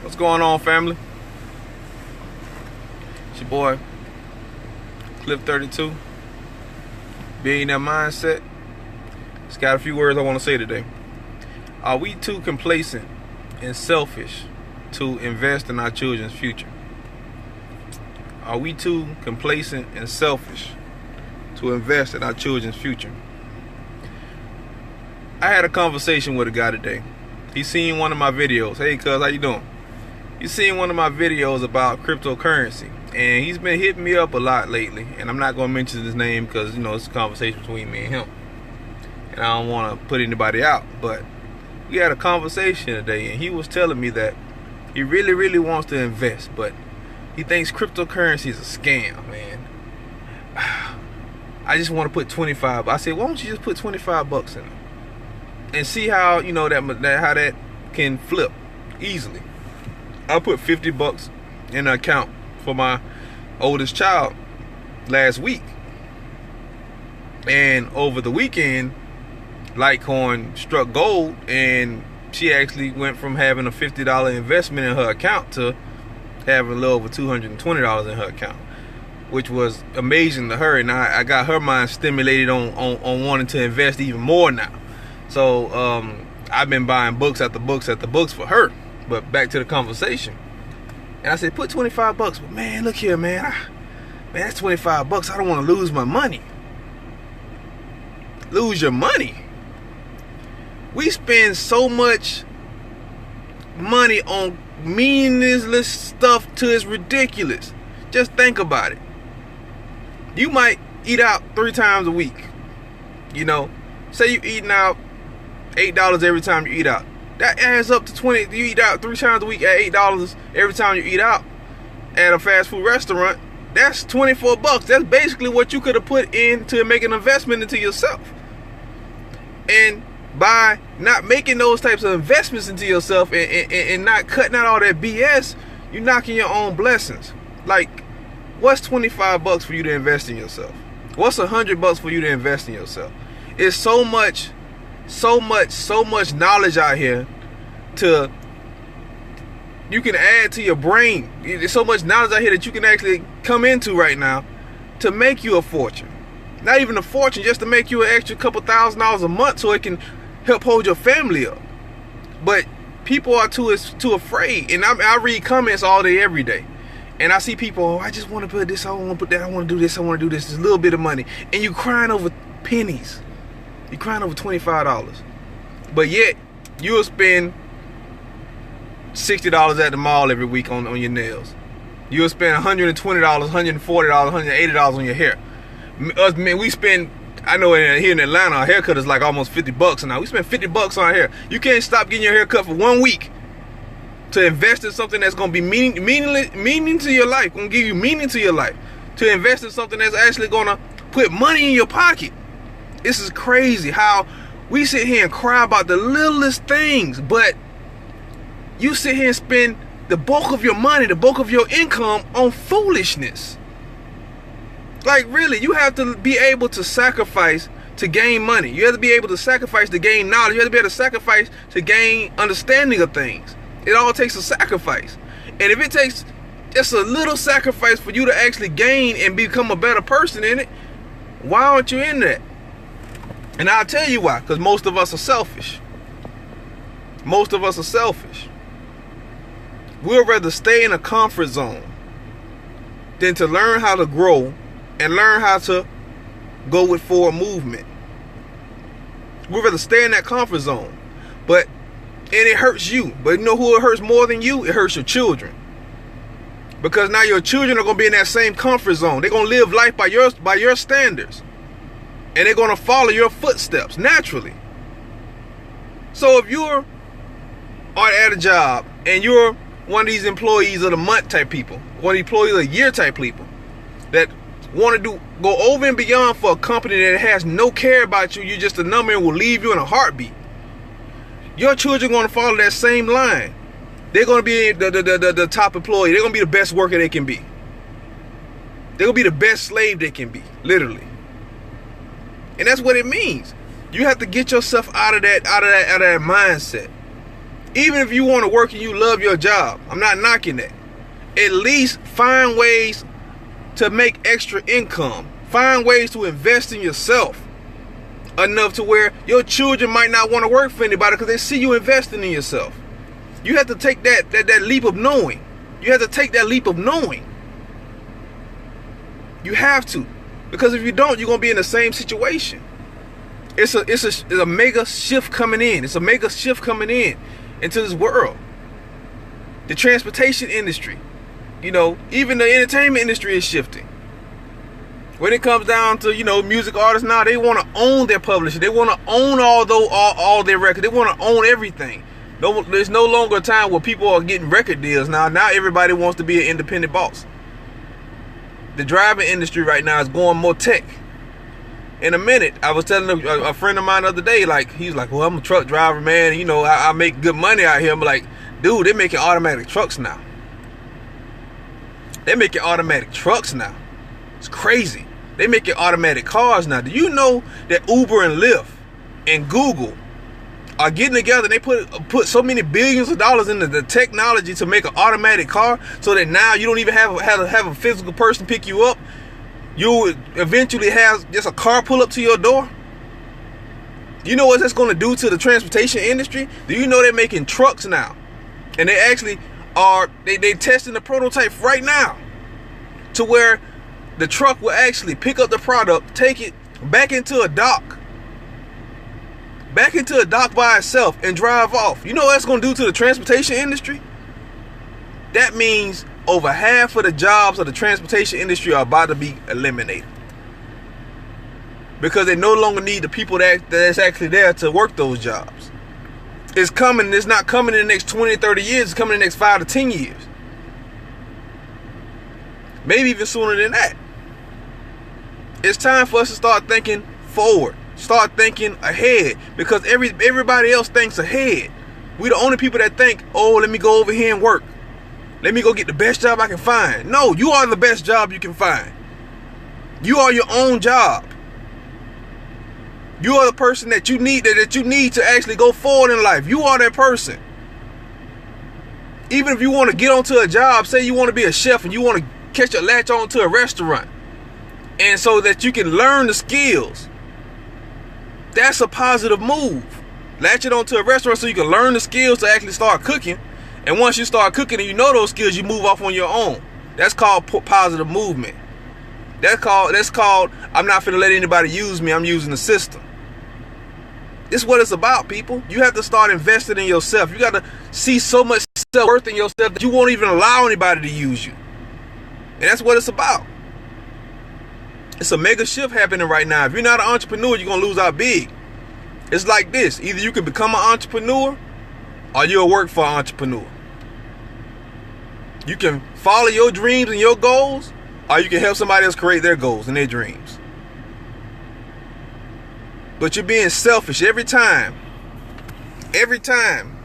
What's going on, family? It's your boy Cliff 32, Billionaire Mindset. Just got a few words I want to say today. Are we too complacent and selfish to invest in our children's future? Are we too complacent and selfish to invest in our children's future? I had a conversation with a guy today. He seen one of my videos. Hey, cuz, how you doing? He seen one of my videos about cryptocurrency, and he's been hitting me up a lot lately. And I'm not going to mention his name because, you know, it's a conversation between me and him, and I don't want to put anybody out. But we had a conversation today, and he was telling me that he really wants to invest, but he thinks cryptocurrency is a scam, man. I just want to put 25. I said, why don't you just put 25 bucks in it and see how, you know, how that can flip easily. I put 50 bucks in an account for my oldest child last week, and over the weekend Litecoin struck gold, and she actually went from having a $50 investment in her account to having a little over $220 in her account, which was amazing to her. And I got her mind stimulated on wanting to invest even more now. So I've been buying books after books after books for her. But back to the conversation, and I said, put 25 bucks. But man, look here, man. Man, that's 25 bucks. I don't want to lose my money. Lose your money. We spend so much money on meaningless stuff till it's ridiculous. Just think about it. You might eat out 3 times a week. You know, say you eating out $8 every time you eat out. That adds up to 20. You eat out 3 times a week at $8 every time you eat out at a fast food restaurant. That's 24 bucks. That's basically what you could have put into make an investment into yourself. And by not making those types of investments into yourself and not cutting out all that BS, you're knocking your own blessings. Like, what's 25 bucks for you to invest in yourself? What's 100 bucks for you to invest in yourself? It's so much knowledge out here you can add to your brain. There's so much knowledge out here that you can actually come into right now to make you a fortune. Not even a fortune, just to make you an extra couple $1,000s a month so it can help hold your family up. But people are too afraid. And I read comments all day, every day. And I see people, oh, I just want to put this, I want to put that, I want to do this, I want to do this, a little bit of money. And you crying over pennies. You're crying over $25. But yet, you'll spend $60 at the mall every week on your nails. You'll spend $120, $140, $180 on your hair. Us men, we spend, I know here in Atlanta, a haircut is like almost 50 bucks now. We spend 50 bucks on our hair. You can't stop getting your hair cut for 1 week to invest in something that's going to be meaning to your life, going to give you meaning to your life, to invest in something that's actually going to put money in your pocket. This is crazy how we sit here and cry about the littlest things, but you sit here and spend the bulk of your money, the bulk of your income on foolishness. Like, really, you have to be able to sacrifice to gain money. You have to be able to sacrifice to gain knowledge. You have to be able to sacrifice to gain understanding of things. It all takes a sacrifice. And if it takes just a little sacrifice for you to actually gain and become a better person in it, why aren't you in that? And I'll tell you why. Because most of us are selfish. Most of us are selfish. We'll rather stay in a comfort zone than to learn how to grow and learn how to go with forward movement. We'd rather stay in that comfort zone. And it hurts you. But you know who it hurts more than you? It hurts your children. Because now your children are going to be in that same comfort zone. They're going to live life by your standards. And they're going to follow your footsteps naturally. So if you're at a job and you're one of these employees of the month type people, one of the employees of the year type people that want to go over and beyond for a company that has no care about you, you're just a number and will leave you in a heartbeat. Your children are going to follow that same line. They're going to be the top employee. They're going to be the best worker they can be. They're going to be the best slave they can be, literally. And that's what it means. You have to get yourself out of that mindset. Even if you want to work and you love your job, I'm not knocking that. At least find ways to make extra income. Find ways to invest in yourself enough to where your children might not want to work for anybody because they see you investing in yourself. You have to take that leap of knowing. You have to take that leap of knowing. You have to. Because if you don't, you're going to be in the same situation. It's a mega shift coming in. It's a mega shift coming in into this world. The transportation industry, even the entertainment industry is shifting. When it comes down to, music artists now, they want to own their publishing. They want to own all their records. They want to own everything. There's no longer a time where people are getting record deals now. Now everybody wants to be an independent boss. The driving industry right now is going more tech. In a minute, I was telling a friend of mine the other day, he's like, well, I'm a truck driver, man. I make good money out here. I'm like, dude, they're making automatic trucks now. They're making automatic trucks now. It's crazy. They're making automatic cars now. Do you know that Uber and Lyft and Google are getting together and they put so many billions of dollars into the technology to make an automatic car so that now you don't even have a physical person pick you up. You would eventually have just a car pull up to your door. You know what that's going to do to the transportation industry? Do you know they're making trucks now? And they actually are, they testing the prototype right now to where the truck will actually pick up the product, take it back into a dock by itself and drive off. You know what that's going to do to the transportation industry? That means over half of the jobs of the transportation industry are about to be eliminated. Because they no longer need the people that's actually there to work those jobs. It's coming, it's not coming in the next 20, 30 years, it's coming in the next 5 to 10 years. Maybe even sooner than that. It's time for us to start thinking forward. Start thinking ahead. Because everybody else thinks ahead. We're the only people that think, oh, let me go over here and work. Let me go get the best job I can find. No, you are the best job you can find. You are your own job. You are the person that you need to actually go forward in life. You are that person. Even if you want to get onto a job, say you want to be a chef and you want to catch a latch on to a restaurant, and so that you can learn the skills. That's a positive move. Latch it onto a restaurant so you can learn the skills to actually start cooking. And once you start cooking and you know those skills, you move off on your own. That's called positive movement. That's called I'm not finna let anybody use me, I'm using the system. This is what it's about, people. You have to start investing in yourself. You got to see so much self-worth in yourself that you won't even allow anybody to use you. And that's what it's about. It's a mega shift happening right now. If you're not an entrepreneur, you're going to lose out big. It's like this. Either you can become an entrepreneur or you'll work for an entrepreneur. You can follow your dreams and your goals, or you can help somebody else create their goals and their dreams. But you're being selfish every time. Every time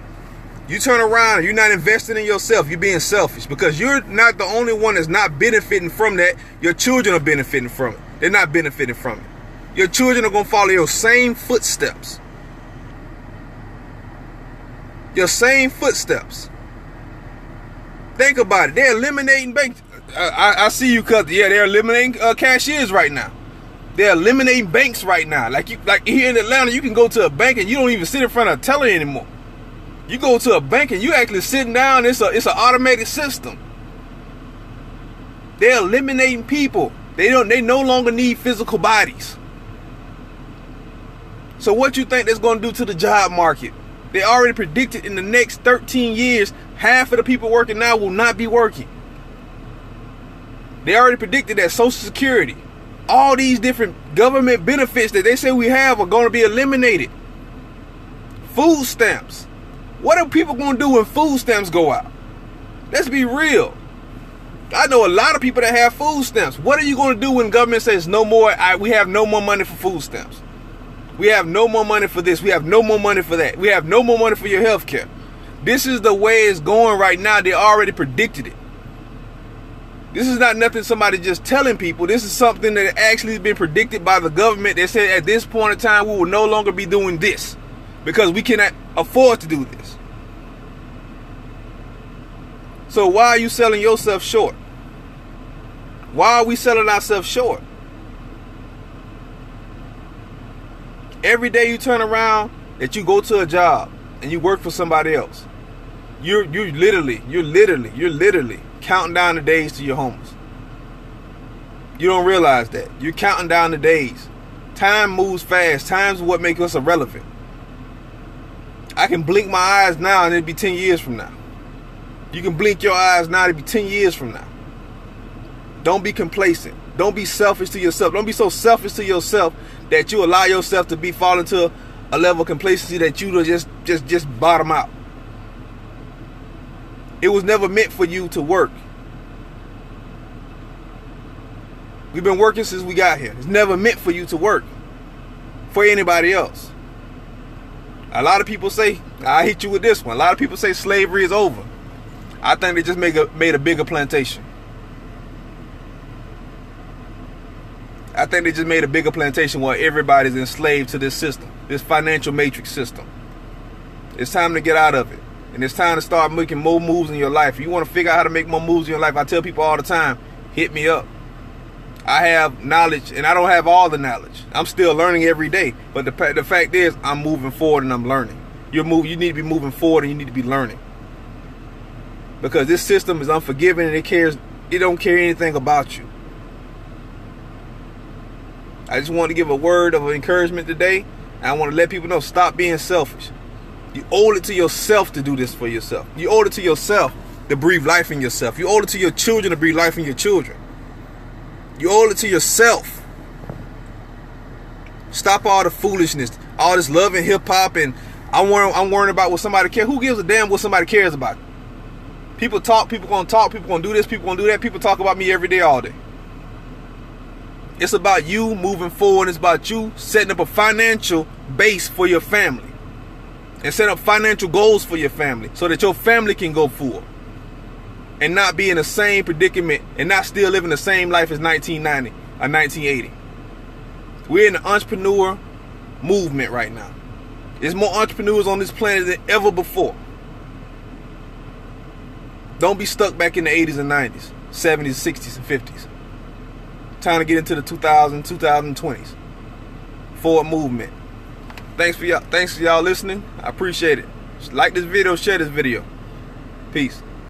you turn around and you're not investing in yourself, you're being selfish, because you're not the only one that's not benefiting from that. Your children are benefiting from it. They're not benefiting from it. Your children are going to follow your same footsteps. Your same footsteps. Think about it. They're eliminating banks. I see you, cuz. Yeah, they're eliminating cashiers right now. They're eliminating banks right now. Like here in Atlanta, you can go to a bank and you don't even sit in front of a teller anymore. You go to a bank and you actually sitting down. It's an automated system. They're eliminating people. They no longer need physical bodies. So what you think that's going to do to the job market? They already predicted in the next 13 years, half of the people working now will not be working. They already predicted that Social Security, all these different government benefits that they say we have are going to be eliminated. Food stamps. What are people going to do when food stamps go out? Let's be real. I know a lot of people that have food stamps. What are you going to do when government says no more? We have no more money for food stamps. We have no more money for this. We have no more money for that. We have no more money for your health care. This is the way it's going right now. They already predicted it. This is not nothing somebody just telling people. This is something that actually has been predicted by the government. They said at this point in time, we will no longer be doing this because we cannot afford to do this. So why are you selling yourself short? Why are we selling ourselves short? Every day you turn around that you go to a job and you work for somebody else, you're literally counting down the days to your homeless. You don't realize that. You're counting down the days. Time moves fast. Time's what makes us irrelevant. I can blink my eyes now and it'll be 10 years from now. You can blink your eyes now, it'll be 10 years from now. Don't be complacent. Don't be selfish to yourself. Don't be so selfish to yourself that you allow yourself to fall into a level of complacency that you just bottom out. It was never meant for you to work. We've been working since we got here. It's never meant for you to work for anybody else. A lot of people say, I hit you with this one. A lot of people say slavery is over. I think they just made a bigger plantation. I think they just made a bigger plantation where everybody's enslaved to this system, this financial matrix system. It's time to get out of it. And it's time to start making more moves in your life. If you want to figure out how to make more moves in your life, I tell people all the time, hit me up. I have knowledge, and I don't have all the knowledge. I'm still learning every day. But the fact is, I'm moving forward and I'm learning. You need to be moving forward and you need to be learning. Because this system is unforgiving and it don't care anything about you. I just want to give a word of encouragement today. And I want to let people know, stop being selfish. You owe it to yourself to do this for yourself. You owe it to yourself to breathe life in yourself. You owe it to your children to breathe life in your children. You owe it to yourself. Stop all the foolishness, all this love and hip hop, and I'm worrying about what somebody cares. Who gives a damn what somebody cares about? People talk, people gonna talk, people gonna do this, people gonna do that. People talk about me every day, all day. It's about you moving forward. It's about you setting up a financial base for your family and setting up financial goals for your family so that your family can go forward and not be in the same predicament and not still living the same life as 1990 or 1980. We're in the entrepreneur movement right now. There's more entrepreneurs on this planet than ever before. Don't be stuck back in the 80s and 90s, 70s, 60s, and 50s. Time to get into the 2020s. Forward movement. Thanks for y'all listening. I appreciate it. Like this video, share this video. Peace.